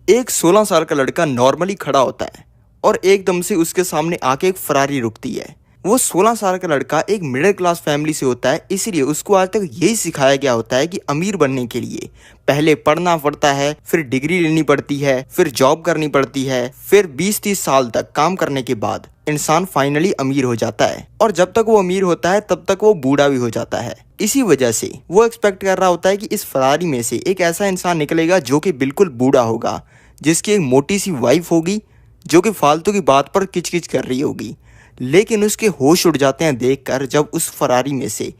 एक 16 साल का लड़का नॉर्मली खड़ा होता है और एकदम से उसके सामने आके एक फरारी रुकती है। वो 16 साल का लड़का एक मिडिल क्लास फैमिली से होता है, इसीलिए उसको आज तक यही सिखाया गया होता है कि अमीर बनने के लिए पहले पढ़ना पड़ता है, फिर डिग्री लेनी पड़ती है, फिर जॉब करनी पड़ती है, फिर 20-30 साल तक काम करने के बाद इंसान फाइनली अमीर हो जाता है। और जब तक वो अमीर होता है तब तक वो बूढ़ा भी हो जाता है। इसी वजह से वो एक्सपेक्ट कर रहा होता है कि इस फरारी में से एक ऐसा इंसान निकलेगा जो कि बिल्कुल बूढ़ा होगा, जिसकी एक मोटी सी वाइफ होगी जो कि फालतू की बात पर किचकिच कर रही होगी। लेकिन उसके होश उड़ जाते हैं देखकर जब उस फरारी में से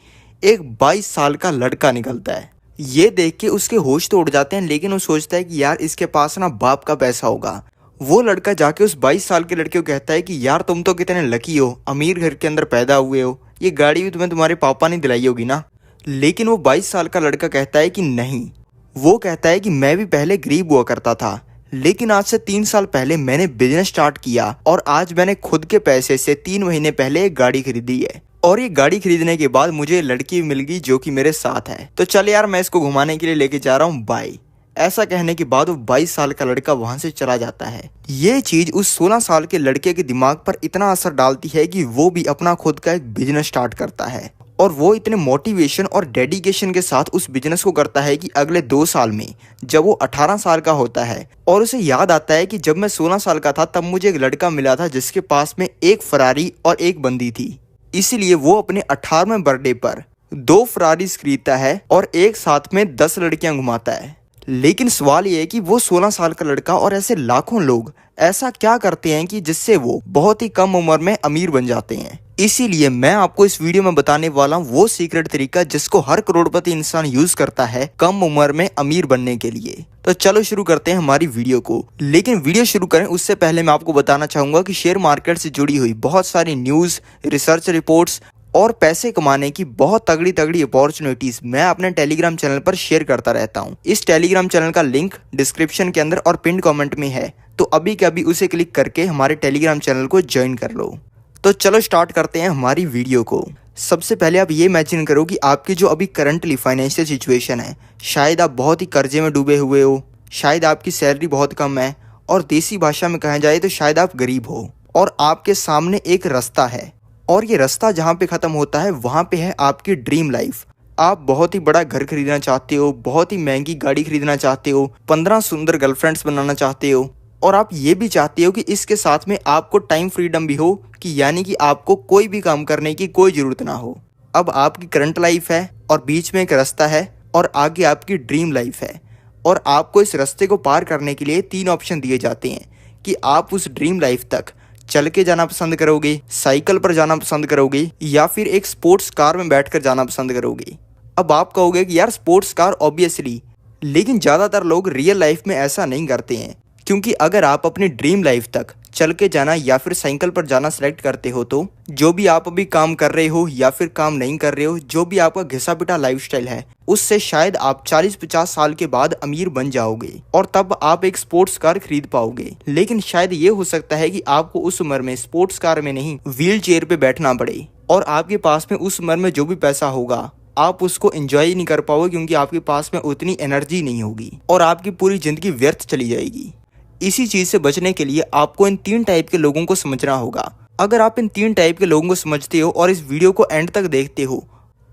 एक 22 साल का लड़का निकलता है। ये देख के उसके होश तो उड़ जाते हैं, लेकिन वो सोचता है कि यार इसके पास ना बाप का पैसा होगा। वो लड़का जाके उस 22 साल के लड़के को कहता है कि यार तुम तो कितने लकी हो, अमीर घर के अंदर पैदा हुए हो, ये गाड़ी भी तुम्हें तुम्हारे पापा ने दिलाई होगी ना। लेकिन वो 22 साल का लड़का कहता है कि नहीं, वो कहता है कि मैं भी पहले गरीब हुआ करता था, लेकिन आज से 3 साल पहले मैंने बिजनेस स्टार्ट किया और आज मैंने खुद के पैसे से 3 महीने पहले एक गाड़ी खरीदी है। और ये गाड़ी खरीदने के बाद मुझे लड़की मिल गई जो कि मेरे साथ है, तो चल यार मैं इसको घुमाने के लिए लेके जा रहा हूँ, बाय। ऐसा कहने के बाद वो 22 साल का लड़का वहां से चला जाता है। ये चीज उस 16 साल के लड़के के दिमाग पर इतना असर डालती है कि वो भी अपना खुद का एक बिजनेस स्टार्ट करता है। और वो इतने मोटिवेशन और डेडिकेशन के साथ उस बिजनेस को करता है कि अगले 2 साल में जब वो 18 साल का होता है और उसे याद आता है कि जब मैं 16 साल का था तब मुझे एक लड़का मिला था जिसके पास में एक फरारी और एक बंदी थी। इसीलिए वो अपने 18वें बर्थडे पर 2 फरारीज खरीदता है और एक साथ में 10 लड़कियां घुमाता है। लेकिन सवाल ये है कि वो 16 साल का लड़का और ऐसे लाखों लोग ऐसा क्या करते हैं कि जिससे वो बहुत ही कम उम्र में अमीर बन जाते हैं। इसीलिए मैं आपको इस वीडियो में बताने वाला हूँ वो सीक्रेट तरीका जिसको हर करोड़पति इंसान यूज करता है कम उम्र में अमीर बनने के लिए। तो चलो शुरू करते हैं हमारी वीडियो को। लेकिन वीडियो शुरू करें उससे पहले मैं आपको बताना चाहूंगा कि शेयर मार्केट से जुड़ी हुई बहुत सारी न्यूज, रिसर्च रिपोर्ट्स और पैसे कमाने की बहुत तगड़ी तगड़ी अपॉर्चुनिटीज मैं अपने टेलीग्राम चैनल पर शेयर करता रहता हूँ। इस टेलीग्राम चैनल का लिंक डिस्क्रिप्शन के अंदर और पिन कमेंट में है, तो अभी के अभी उसे क्लिक करके हमारे टेलीग्राम चैनल को ज्वाइन कर लो। तो चलो स्टार्ट करते हैं हमारी वीडियो को। सबसे पहले आप ये इमेजिन करो कि आपकी जो अभी करंटली फाइनेंशियल सिचुएशन है, शायद आप बहुत ही कर्जे में डूबे हुए हो, शायद आपकी सैलरी बहुत कम है, और देसी भाषा में कहा जाए तो शायद आप गरीब हो। और आपके सामने एक रास्ता है, और ये रास्ता जहाँ पे ख़त्म होता है वहाँ पे है आपकी ड्रीम लाइफ। आप बहुत ही बड़ा घर खरीदना चाहते हो, बहुत ही महंगी गाड़ी खरीदना चाहते हो, 15 सुंदर गर्लफ्रेंड्स बनाना चाहते हो, और आप ये भी चाहते हो कि इसके साथ में आपको टाइम फ्रीडम भी हो, कि यानी कि आपको कोई भी काम करने की कोई ज़रूरत ना हो। अब आपकी करंट लाइफ है और बीच में एक रास्ता है और आगे आपकी ड्रीम लाइफ है, और आपको इस रास्ते को पार करने के लिए 3 ऑप्शन दिए जाते हैं कि आप उस ड्रीम लाइफ तक चल के जाना पसंद करोगे, साइकिल पर जाना पसंद करोगे, या फिर एक स्पोर्ट्स कार में बैठकर जाना पसंद करोगे। अब आप कहोगे कि यार स्पोर्ट्स कार ऑब्वियसली, लेकिन ज़्यादातर लोग रियल लाइफ में ऐसा नहीं करते हैं, क्योंकि अगर आप अपनी ड्रीम लाइफ तक चल के जाना या फिर साइकिल पर जाना सेलेक्ट करते हो तो जो भी आप अभी काम कर रहे हो या फिर काम नहीं कर रहे हो, जो भी आपका घिसा पिटा लाइफस्टाइल है, उससे शायद आप 40-50 साल के बाद अमीर बन जाओगे और तब आप एक स्पोर्ट्स कार खरीद पाओगे। लेकिन शायद ये हो सकता है कि आपको उस उम्र में स्पोर्ट्स कार में नहीं, व्हील चेयर पे बैठना पड़े, और आपके पास में उस उम्र में जो भी पैसा होगा आप उसको एंजॉय नहीं कर पाओगे, क्योंकि आपके पास में उतनी एनर्जी नहीं होगी और आपकी पूरी जिंदगी व्यर्थ चली जाएगी। इसी चीज़ से बचने के लिए आपको इन 3 टाइप के लोगों को समझना होगा। अगर आप इन 3 टाइप के लोगों को समझते हो और इस वीडियो को एंड तक देखते हो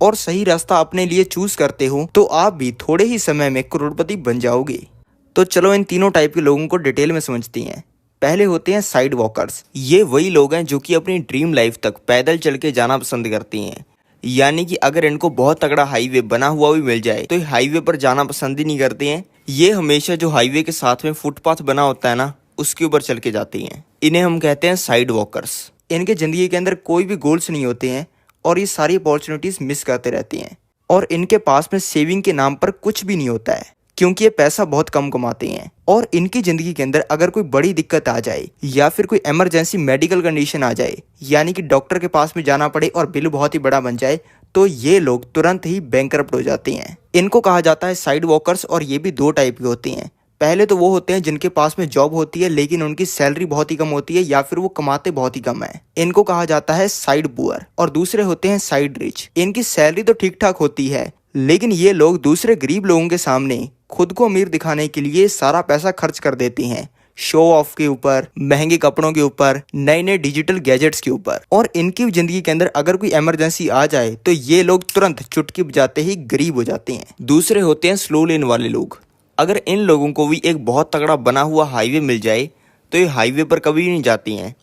और सही रास्ता अपने लिए चूज करते हो, तो आप भी थोड़े ही समय में करोड़पति बन जाओगे। तो चलो इन तीनों टाइप के लोगों को डिटेल में समझते हैं। पहले होते हैं साइड वॉकर्स। ये वही लोग हैं जो कि अपनी ड्रीम लाइफ तक पैदल चल के जाना पसंद करते हैं, यानी कि अगर इनको बहुत तगड़ा हाईवे बना हुआ भी मिल जाए तो हाईवे पर जाना पसंद ही नहीं करते हैं। ये हमेशा जो हाईवे के साथ में फुटपाथ बना होता है ना, उसके ऊपर चल के जाते हैं। इन्हें हम कहते हैं साइड वॉकर्स। इनके ज़िंदगी के अंदर कोई भी गोल्स नहीं होते हैं और ये सारी अपॉर्चुनिटीज़ मिस करते रहते हैं, और इनके पास में सेविंग के नाम पर कुछ भी नहीं होता है, क्योंकि ये पैसा बहुत कम कमाते हैं। और इनकी ज़िंदगी के अंदर अगर कोई बड़ी दिक्कत आ जाए या फिर कोई इमरजेंसी मेडिकल कंडीशन आ जाए, यानी कि डॉक्टर के पास में जाना पड़े और बिल बहुत ही बड़ा बन जाए, तो ये लोग तुरंत ही बैंकरप्ट हो जाते हैं। इनको कहा जाता है साइड वॉकर्स, और ये भी 2 टाइप के होते हैं। पहले तो वो होते हैं जिनके पास में जॉब होती है लेकिन उनकी सैलरी बहुत ही कम होती है या फिर वो कमाते बहुत ही कम है, इनको कहा जाता है साइड पुअर। और दूसरे होते हैं साइड रिच। इनकी सैलरी तो ठीक ठाक होती है, लेकिन ये लोग दूसरे गरीब लोगों के सामने खुद को अमीर दिखाने के लिए सारा पैसा खर्च कर देते हैं शो ऑफ के ऊपर, महंगे कपड़ों के ऊपर, नए नए डिजिटल गैजेट्स के ऊपर। और इनकी जिंदगी के अंदर अगर कोई इमरजेंसी आ जाए तो ये लोग तुरंत चुटकी बजाते ही गरीब हो जाते हैं। दूसरे होते हैं स्लो लेन वाले लोग। अगर इन लोगों को भी एक बहुत तगड़ा बना हुआ हाईवे मिल जाए तो ये हाईवे पर कभी नहीं जाते हैं।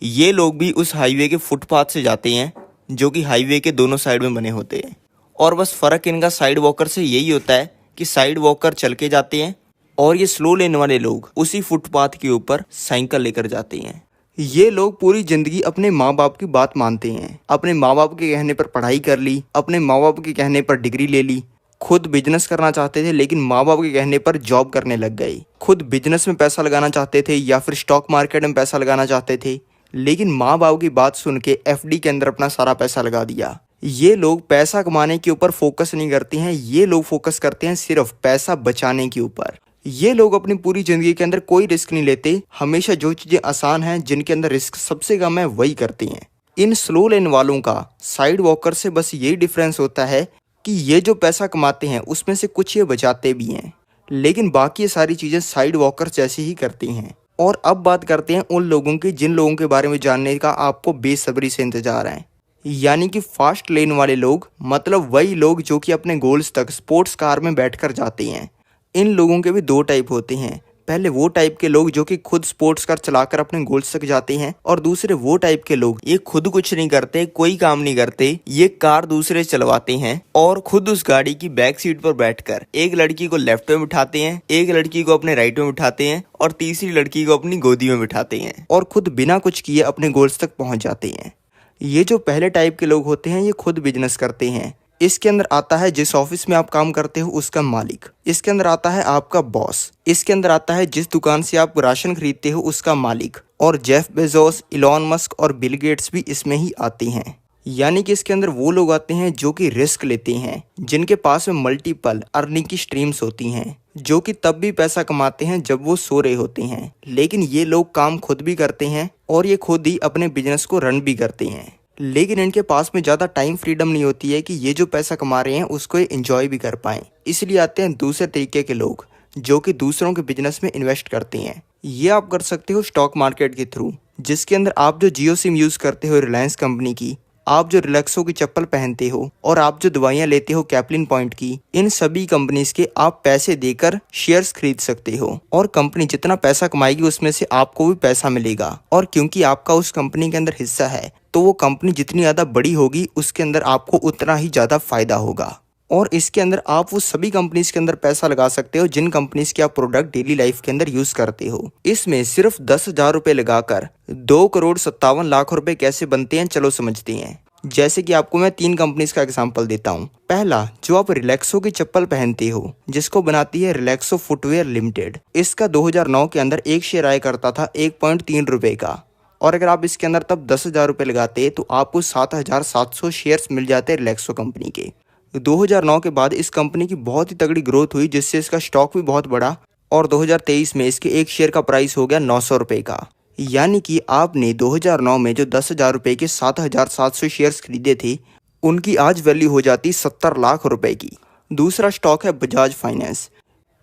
ये लोग भी उस हाईवे के फुटपाथ से जाते हैं जो कि हाईवे के दोनों साइड में बने होते हैं। और बस फ़र्क इनका साइड वॉकर से यही होता है कि साइड वॉकर चल के जाते हैं और ये स्लो लेन वाले लोग उसी फुटपाथ के ऊपर साइकिल लेकर जाते हैं। ये लोग पूरी जिंदगी अपने माँ बाप की बात मानते हैं। अपने माँ बाप के कहने पर पढ़ाई कर ली, अपने माँ बाप के कहने पर डिग्री ले ली। खुद बिजनेस करना चाहते थे लेकिन माँ बाप के कहने पर जॉब करने लग गए। खुद बिजनेस में पैसा लगाना चाहते थे या फिर स्टॉक मार्केट में पैसा लगाना चाहते थे, लेकिन माँ बाप की बात सुन के एफडी के अंदर अपना सारा पैसा लगा दिया। ये लोग पैसा कमाने के ऊपर फोकस नहीं करते हैं, ये लोग फोकस करते हैं सिर्फ पैसा बचाने के ऊपर। ये लोग अपनी पूरी जिंदगी के अंदर कोई रिस्क नहीं लेते, हमेशा जो चीजें आसान हैं, जिनके अंदर रिस्क सबसे कम है, वही करते हैं। इन स्लो लेन वालों का साइड वॉकर से बस यही डिफरेंस होता है कि ये जो पैसा कमाते हैं उसमें से कुछ ये बचाते भी हैं, लेकिन बाकी सारी चीजें साइड वॉकर जैसे ही करते हैं। और अब बात करते हैं उन लोगों की जिन लोगों के बारे में जानने का आपको बेसब्री से इंतजार है, यानी कि फास्ट लेन वाले लोग। मतलब वही लोग जो कि अपने गोल्स तक स्पोर्ट्स कार में बैठकर जाते हैं। इन लोगों के भी दो टाइप होते हैं। पहले वो टाइप के लोग जो कि खुद स्पोर्ट्स कार चलाकर अपने गोल्स तक जाते हैं, और दूसरे वो टाइप के लोग ये खुद कुछ नहीं करते, कोई काम नहीं करते, ये कार दूसरे चलवाते हैं और खुद उस गाड़ी की बैक सीट पर बैठकर एक लड़की को लेफ्ट में बिठाते हैं, एक लड़की को अपने राइट में बिठाते हैं और तीसरी लड़की को अपनी गोदी में बिठाते हैं और खुद बिना कुछ किए अपने गोल्स तक पहुंच जाते हैं। ये जो पहले टाइप के लोग होते हैं ये खुद बिजनेस करते हैं। इसके अंदर आता है जिस ऑफिस में आप काम करते हो उसका मालिक, इसके अंदर आता है आपका बॉस, इसके अंदर आता है जिस दुकान से आप राशन खरीदते हो उसका मालिक। और जेफ बेजोस, इलॉन मस्क और बिल गेट्स भी इसमें ही आते हैं। यानी कि इसके अंदर वो लोग आते हैं जो कि रिस्क लेते हैं, जिनके पास में मल्टीपल अर्निंग की स्ट्रीम्स होती हैं, जो कि तब भी पैसा कमाते हैं जब वो सो रहे होते हैं। लेकिन ये लोग काम खुद भी करते हैं और ये खुद ही अपने बिजनेस को रन भी करते हैं, लेकिन इनके पास में ज़्यादा टाइम फ्रीडम नहीं होती है कि ये जो पैसा कमा रहे हैं उसको ये एंजॉय भी कर पाएं। इसलिए आते हैं दूसरे तरीके के लोग जो कि दूसरों के बिजनेस में इन्वेस्ट करते हैं। ये आप कर सकते हो स्टॉक मार्केट के थ्रू, जिसके अंदर आप जो जियो सिम यूज़ करते हो रिलायंस कंपनी की, आप जो रिलैक्सो की चप्पल पहनते हो और आप जो दवाइयाँ लेते हो कैप्लिन पॉइंट की, इन सभी कंपनीज के आप पैसे देकर शेयर्स खरीद सकते हो और कंपनी जितना पैसा कमाएगी उसमें से आपको भी पैसा मिलेगा। और क्योंकि आपका उस कंपनी के अंदर हिस्सा है तो वो कंपनी जितनी ज़्यादा बड़ी होगी उसके अंदर आपको उतना ही ज़्यादा फायदा होगा। और इसके अंदर आप वो सभी कंपनीज के अंदर पैसा लगा सकते हो जिन कंपनीज के आप प्रोडक्ट डेली लाइफ के अंदर यूज करते हो। इसमें सिर्फ 10,000 रुपए लगाकर 2,57,00,000 रुपए कैसे बनते हैं, चलो समझते हैं। जैसे कि आपको मैं 3 कंपनीज का एग्जांपल देता हूँ। पहला, जो आप रिलैक्सो की चप्पल पहनते हो जिसको बनाती है रिलैक्सो फुटवेयर लिमिटेड, इसका 2009 के अंदर एक शेयर आया करता था 1.3 रुपए का, और अगर आप इसके अंदर तब 10,000 रुपए लगाते तो आपको 7,700 शेयर्स मिल जाते रिलैक्सो कंपनी के। 2009 के बाद इस कंपनी की बहुत ही तगड़ी ग्रोथ हुई जिससे इसका स्टॉक भी बहुत बढ़ा और 2023 में इसके एक शेयर का प्राइस हो गया 900 रुपए का। यानी कि आपने 2009 में जो 10,000 रुपए के 7,700 शेयर्स खरीदे थे उनकी आज वैल्यू हो जाती 70 लाख रुपए की। दूसरा स्टॉक है बजाज फाइनेंस।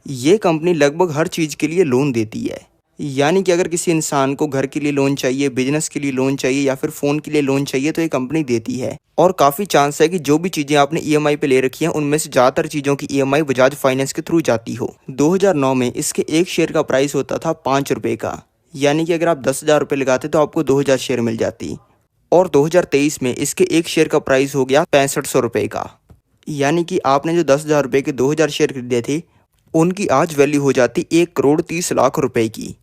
ये कंपनी लगभग हर चीज़ के लिए लोन देती है, यानी कि अगर किसी इंसान को घर के लिए लोन चाहिए, बिजनेस के लिए लोन चाहिए या फिर फ़ोन के लिए लोन चाहिए तो ये कंपनी देती है। और काफ़ी चांस है कि जो भी चीज़ें आपने ईएमआई पे ले रखी हैं उनमें से ज़्यादातर चीज़ों की ईएमआई बजाज फाइनेंस के थ्रू जाती हो। 2009 में इसके एक शेयर का प्राइस होता था 5 रुपये का, यानी कि अगर आप 10,000 रुपये लगाते तो आपको 2,000 शेयर मिल जाती। और 2023 में इसके एक शेयर का प्राइस हो गया 6500 रुपये का, यानी कि आपने जो 10,000 रुपये के 2,000 शेयर खरीदे थे उनकी आज वैल्यू हो जाती 1,30,00,000 रुपये की।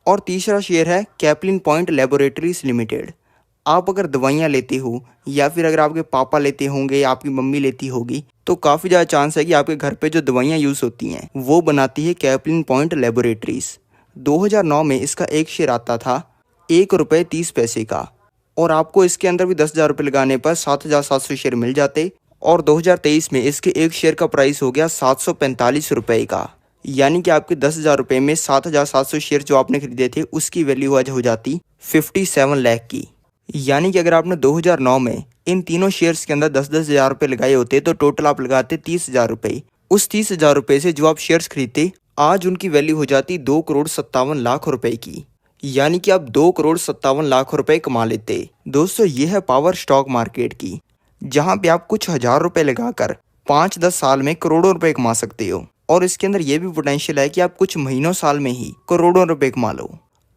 और तीसरा शेयर है कैप्लिन पॉइंट लेबोरेटरीज लिमिटेड। आप अगर दवाइयाँ लेते हो या फिर अगर आपके पापा लेते होंगे या आपकी मम्मी लेती होगी तो काफ़ी ज़्यादा चांस है कि आपके घर पे जो दवाइयाँ यूज़ होती हैं वो बनाती है कैप्लिन पॉइंट लेबोरेटरीज। 2009 में इसका एक शेयर आता था 1.30 रुपये का, और आपको इसके अंदर भी 10,000 रुपये लगाने पर 7,700 शेयर मिल जाते। और 2023 में इसके एक शेयर का प्राइस हो गया 745 रुपये का, यानी कि आपके 10,000 रुपये में 7,700 शेयर जो आपने खरीदे थे उसकी वैल्यू आज हो जाती 57 लाख की। यानी कि अगर आपने 2009 में इन तीनों शेयर्स के अंदर 10,000 रुपये लगाए होते तो टोटल आप लगाते 30,000 रुपये, उस 30,000 रुपये से जो आप शेयर्स खरीदते, आज उनकी वैल्यू हो जाती 2,57,00,000 रुपए की। यानी कि आप 2,57,00,000 रुपए कमा लेते। दोस्तों, ये है पावर स्टॉक मार्केट की, जहाँ पे आप कुछ हजार रुपए लगाकर 5-10 साल में करोड़ों रुपए कमा सकते हो। और इसके अंदर ये भी पोटेंशियल है कि आप कुछ महीनों साल में ही करोड़ों रुपए कमा लो।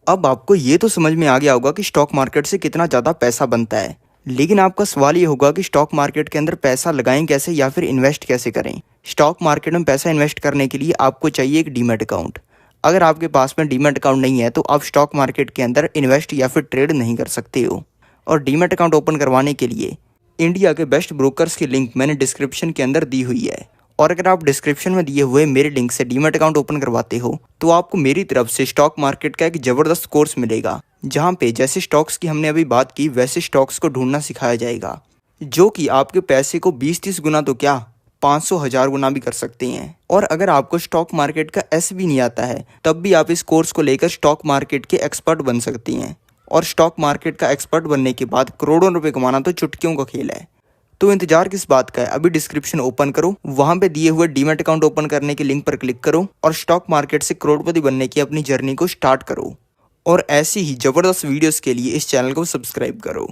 अब आपको ये तो समझ में आ गया होगा कि स्टॉक मार्केट से कितना ज़्यादा पैसा बनता है, लेकिन आपका सवाल ये होगा कि स्टॉक मार्केट के अंदर पैसा लगाएं कैसे या फिर इन्वेस्ट कैसे करें। स्टॉक मार्केट में पैसा इन्वेस्ट करने के लिए आपको चाहिए एक डीमैट अकाउंट। अगर आपके पास में डीमैट अकाउंट नहीं है तो आप स्टॉक मार्केट के अंदर इन्वेस्ट या फिर ट्रेड नहीं कर सकते हो। और डीमैट अकाउंट ओपन करवाने के लिए इंडिया के बेस्ट ब्रोकर्स की लिंक मैंने डिस्क्रिप्शन के अंदर दी हुई है। और अगर आप डिस्क्रिप्शन में दिए हुए मेरे लिंक से डीमैट अकाउंट ओपन करवाते हो तो आपको मेरी तरफ से स्टॉक मार्केट का एक ज़बरदस्त कोर्स मिलेगा, जहां पे जैसे स्टॉक्स की हमने अभी बात की वैसे स्टॉक्स को ढूंढना सिखाया जाएगा, जो कि आपके पैसे को 20-30 गुना तो क्या 500,000 गुना भी कर सकते हैं। और अगर आपको स्टॉक मार्केट का एस भी नहीं आता है तब भी आप इस कोर्स को लेकर स्टॉक मार्केट के एक्सपर्ट बन सकती हैं। और स्टॉक मार्केट का एक्सपर्ट बनने के बाद करोड़ों रुपए कमाना तो चुटकियों का खेल है। तो इंतजार किस बात का है, अभी डिस्क्रिप्शन ओपन करो, वहां पे दिए हुए डीमैट अकाउंट ओपन करने के लिंक पर क्लिक करो और स्टॉक मार्केट से करोड़पति बनने की अपनी जर्नी को स्टार्ट करो। और ऐसी ही जबरदस्त वीडियोस के लिए इस चैनल को सब्सक्राइब करो।